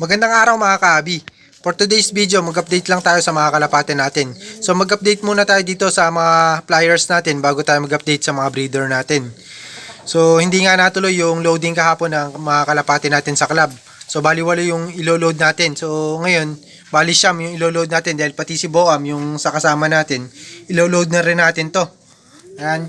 Magandang araw mga ka-abi. For today's video, mag-update lang tayo sa mga kalapate natin. So mag-update muna tayo dito sa mga flyers natin bago tayo mag-update sa mga breeder natin. So hindi nga natuloy yung loading kahapon ng mga kalapate natin sa club. So bali-walo yung ilo-load natin. So ngayon, bali siyam yung ilo-load natin dahil pati si Boam yung sa kasama natin, ilo-load na rin natin to. Ayan.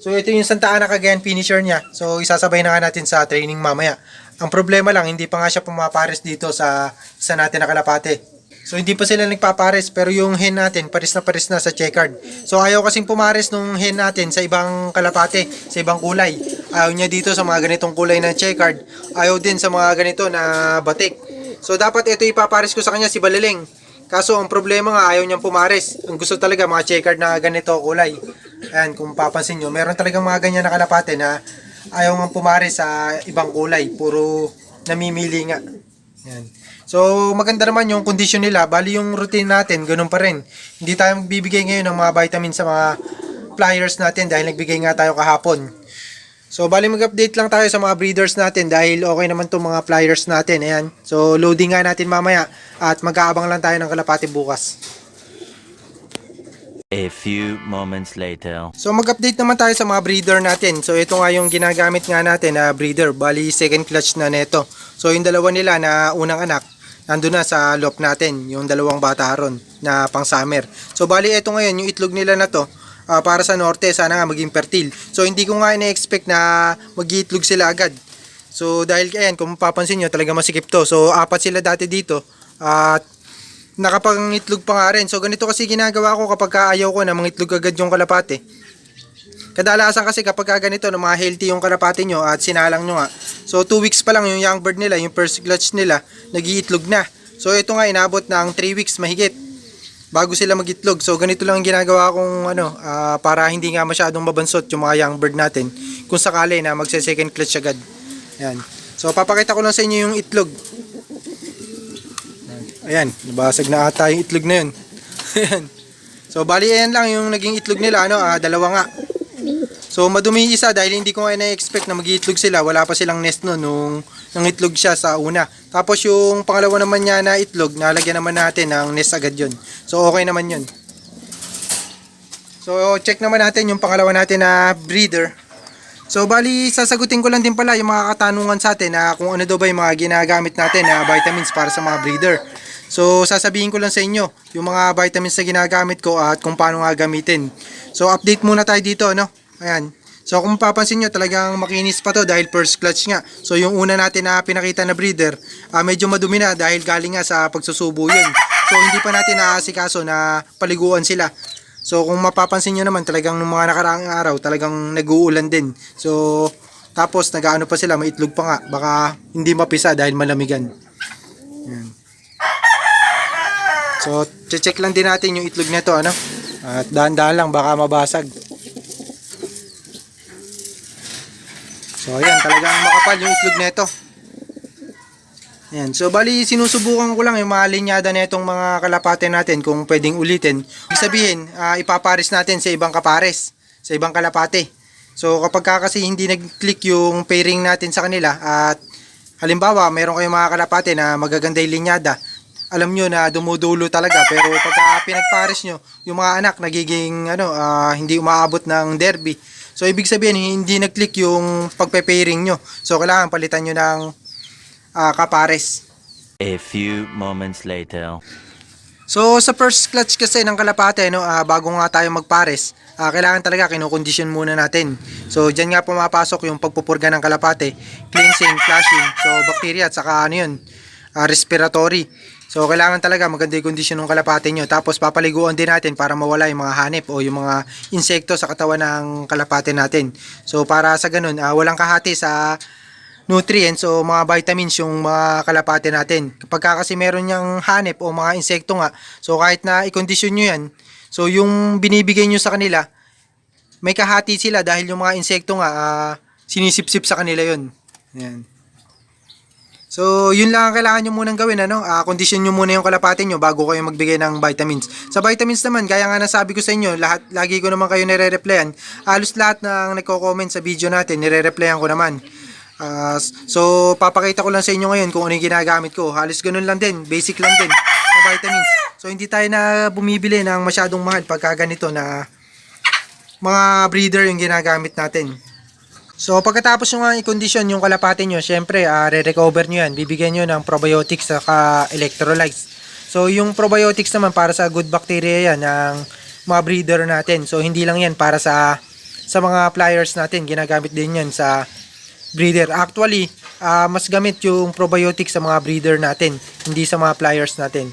So ito yung Santa Ana Cagayan finisher niya. So isasabay na nga natin sa training mamaya. Ang problema lang, hindi pa nga siya pumapares dito sa isa natin na kalapate. So hindi pa sila nagpapares, pero yung hen natin pares na sa checkered. So ayaw kasing pumares nung hen natin sa ibang kalapate, sa ibang kulay. Ayaw niya dito sa mga ganitong kulay na checkered. Ayaw din sa mga ganito na batik. So dapat ito ipapares ko sa kanya si Baliling. Kaso ang problema nga, ayaw niyang pumares. Ang gusto talaga mga checkered na ganito kulay. Ayan, kung papansin nyo, meron talagang mga ganyan na kalapate na ayaw nga pumares sa ibang kulay. Puro namimili nga. Ayan. So maganda naman yung kondisyon nila. Bali yung routine natin, ganun pa rin. Hindi tayo magbibigay ngayon ng mga vitamins sa mga flyers natin dahil nagbigay nga tayo kahapon. So bali mag-update lang tayo sa mga breeders natin dahil okay naman itong mga flyers natin. Ayan. So loading nga natin mamaya at mag-aabang lang tayo ng kalapate bukas. A few moments later. So mag-update naman tayo sa mga breeder natin. So ito nga yung ginagamit nga natin na breeder. Bali second clutch na neto. So yung dalawa nila na unang anak, nandun na sa loft natin. Yung dalawang bata ron na pang summer. So bali ito ngayon yung itlog nila na to. Para sa norte, sana nga maging fertile. So hindi ko nga ina-expect na mag-iitlog sila agad. So dahil ayan, kung mapapansin nyo, talaga masikip to. So apat sila dati dito. At nakapangitlog pa nga rin. So ganito kasi ginagawa ko kapag ayaw ko na mangitlog agad yung kalapate. Kadalasan kasi kapag ganito na mga healthy yung kalapate nyo at sinalang nyo nga. So 2 weeks pa lang yung young bird nila, yung first clutch nila, nag-iitlog na. So ito nga inabot ng 3 weeks mahigit bago sila mag-itlog. So ganito lang ang ginagawa kong para hindi nga masyadong mabansot yung mga young bird natin kung sakali na magse-second clutch agad. Ayan. So papakita ko lang sa inyo yung itlog. Ayan, nabasag na ata yung itlog na yun. Ayan. So bali ayan lang yung naging itlog nila, dalawa nga. So madumi isa dahil hindi ko nga na-expect na mag-iitlog sila. Wala pa silang nest no nung nangitlog siya sa una. Tapos yung pangalawa naman niya na itlog, nalagyan naman natin ng nest agad yun. So okay naman yun. So check naman natin yung pangalawa natin na breeder. So bali sasagutin ko lang din pala yung mga katanungan sa atin na kung ano daw ba yung mga ginagamit natin na vitamins para sa mga breeder. So sasabihin ko lang sa inyo yung mga vitamins na ginagamit ko at kung paano nga gamitin. So update muna tayo dito, no? Ayan. So kung mapapansin nyo, talagang makinis pa to dahil first clutch nga. So yung una natin na pinakita na breeder, medyo madumi na dahil galing nga sa pagsusubo yun. So hindi pa natin naasikaso na paliguan sila. So kung mapapansin nyo naman, talagang nung mga nakaraang araw, talagang nag-uulan din. So tapos nag-aano pa sila, may itlog pa nga. Baka hindi mapisa dahil malamigan. Ayan. So check lang din natin yung itlog nito, ano? At dahan-dahan lang, baka mabasag. So ayan, talagang makapal yung itlog nito. Ayan, so bali sinusubukan ko lang yung mga linyada na itong mga kalapate natin kung pwedeng ulitin. Ibig sabihin, ipapares natin sa ibang kapares, sa ibang kalapate. So kapag kasi hindi nag-click yung pairing natin sa kanila at halimbawa mayroon kayong mga kalapate na magaganda yung linyada, alam nyo na dumudulo talaga, pero pagka pinagpares nyo, yung mga anak nagiging hindi umaabot ng derby. So ibig sabihin hindi nag-click yung pagpe-pairing nyo. So kailangan palitan nyo ng kapares. A few moments later. So sa first clutch kasi ng kalapate, bago nga tayo magpares, kailangan talaga kinokondisyon muna natin. So diyan nga pumapasok yung pagpupurga ng kalapate, cleansing, flushing, so bacteria at saka respiratory. So kailangan talaga maganda yung kondisyon ng kalapate nyo. Tapos papaliguan din natin para mawala yung mga hanip o yung mga insekto sa katawan ng kalapate natin. So para sa ganun, walang kahati sa nutrients o mga vitamins yung mga kalapate natin. Kapag kasi meron niyang hanip o mga insekto nga, so kahit na i-condition nyo yan, so yung binibigay nyo sa kanila, may kahati sila dahil yung mga insekto nga, sinisipsip sa kanila yun. Ayan. So, yun lang ang kailangan nyo munang gawin, kondisyon nyo muna yung kalapate nyo bago kayo magbigay ng vitamins. Sa vitamins naman, gaya nga nasabi ko sa inyo, lagi ko naman kayo nire-replyan. Halos lahat ng nagko-comment sa video natin, nire-replyan ko naman. So, papakita ko lang sa inyo ngayon kung ano yung ginagamit ko. Halos ganun lang din, basic lang din sa vitamins. So, hindi tayo na bumibili ng masyadong mahal pagka ganito na mga breeder yung ginagamit natin. So, pagkatapos nyo nga i-condition yung kalapate nyo, syempre, re-recover nyo yan. Bibigyan nyo ng probiotics saka electrolytes. So, yung probiotics naman para sa good bacteria yan ng mga breeder natin. So, hindi lang yan para sa mga flyers natin. Ginagamit din yan sa breeder. Actually, mas gamit yung probiotics sa mga breeder natin, hindi sa mga flyers natin.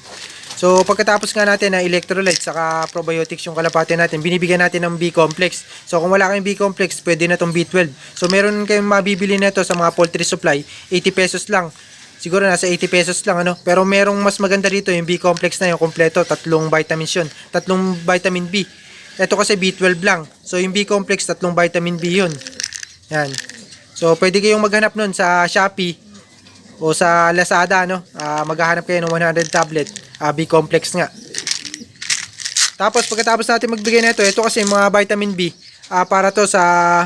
So, pagkatapos nga natin na electrolytes saka probiotics yung kalapate natin, binibigyan natin ng B-complex. So, kung wala kayong B-complex, pwede na tong B12. So, meron kayong mabibili nito sa mga poultry supply, 80 pesos lang. Siguro nasa 80 pesos lang, ano. Pero merong mas maganda dito, yung B-complex na yung kompleto, tatlong vitamins yun, tatlong vitamin B. Ito kasi B12 lang. So, yung B-complex, tatlong vitamin B yun. Yan. So, pwede kayong maghanap nun sa Shopee o sa Lazada, no? Maghahanap kayo ng 100 tablet, B-complex nga. Tapos, pagkatapos natin magbigay nito, ito kasi mga vitamin B, para to sa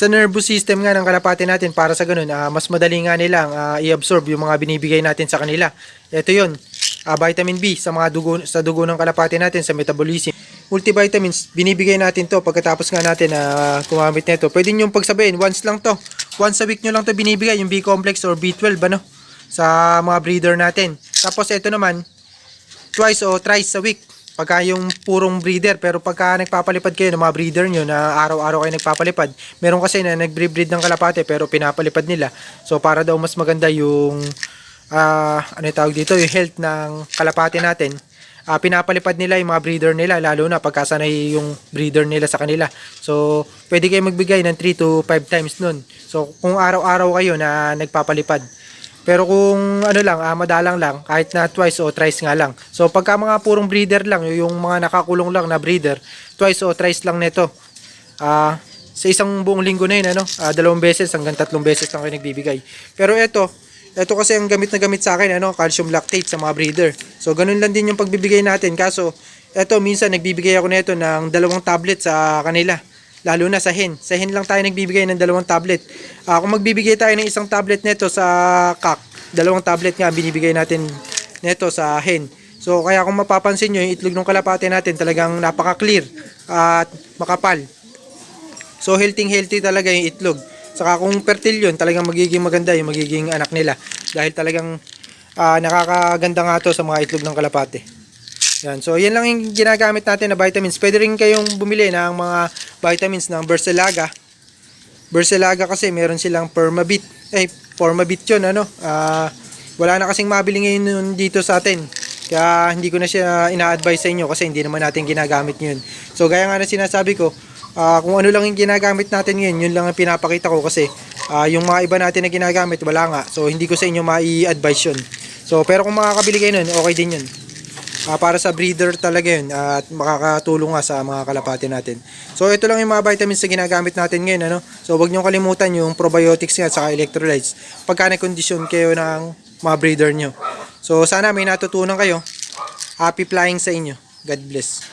nervous system nga ng kalapate natin, para sa ganun, mas madali nga nilang i-absorb yung mga binibigay natin sa kanila. Ito yun, vitamin B sa mga dugo, sa dugo ng kalapate natin, sa metabolism. Multivitamins, binibigay natin to pagkatapos nga natin gumamit nito. Pwede nyo pagsabihin, once lang to. Once a week nyo lang to binibigay, yung B-complex or B12, ano, sa mga breeder natin. Tapos ito naman, twice o thrice a week. Pagka yung purong breeder, pero pagka nagpapalipad kayo ng mga breeder nyo na araw-araw kayo nagpapalipad, meron kasi na nagbre-breed ng kalapate pero pinapalipad nila. So para daw mas maganda yung ano yung tawag dito, yung health ng kalapate natin, pinapalipad nila yung mga breeder nila, lalo na pagkasanay yung breeder nila sa kanila. So pwede kayo magbigay ng 3 to 5 times nun. So kung araw-araw kayo na nagpapalipad. Pero kung ano lang, madalang lang, kahit na twice o thrice nga lang. So pagka mga purong breeder lang, yung mga nakakulong lang na breeder, twice o thrice lang nito. Sa isang buong linggo na yun, 2 beses hanggang 3 beses lang kayo nagbibigay. Pero ito kasi ang gamit na gamit sa akin, calcium lactate sa mga breeder. So ganun lang din yung pagbibigay natin. Kaso ito minsan nagbibigay ako nito ng 2 tablet sa kanila. Lalo na sa hen. Sa hen lang tayo nagbibigay ng 2 tablet. Kung magbibigay tayo ng 1 tablet nito sa cock, 2 tablet nga binibigay natin nito sa hen. So kaya kung mapapansin nyo, yung itlog ng kalapate natin talagang napaka-clear at makapal. So healthy talaga yung itlog. Saka kung fertile yun, talagang magiging maganda yung magiging anak nila. Dahil talagang nakakaganda nga to sa mga itlog ng kalapate. Yan. So, yan lang yung ginagamit natin na vitamins. Pwede rin kayong bumili ng mga vitamins ng Berselaga. Berselaga kasi meron silang Permabit. Formabit yun, wala na kasing mabili ngayon dito sa atin. Kaya hindi ko na siya ina-advise sa inyo kasi hindi naman natin ginagamit yun. So, gaya nga na sinasabi ko, kung ano lang yung ginagamit natin ngayon, yun lang ang pinapakita ko kasi yung mga iba natin na ginagamit, wala nga. So, hindi ko sa inyo mai-advise yun. So, pero kung makakabili kayo nun, okay din yun. Para sa breeder talaga yun at makakatulong nga sa mga kalapate natin. So ito lang yung mga vitamins na ginagamit natin ngayon, So huwag niyo kalimutan yung probiotics nga at saka electrolytes pagka na-condition kayo ng mga breeder nyo. So sana may natutunan kayo. Happy flying sa inyo. God bless.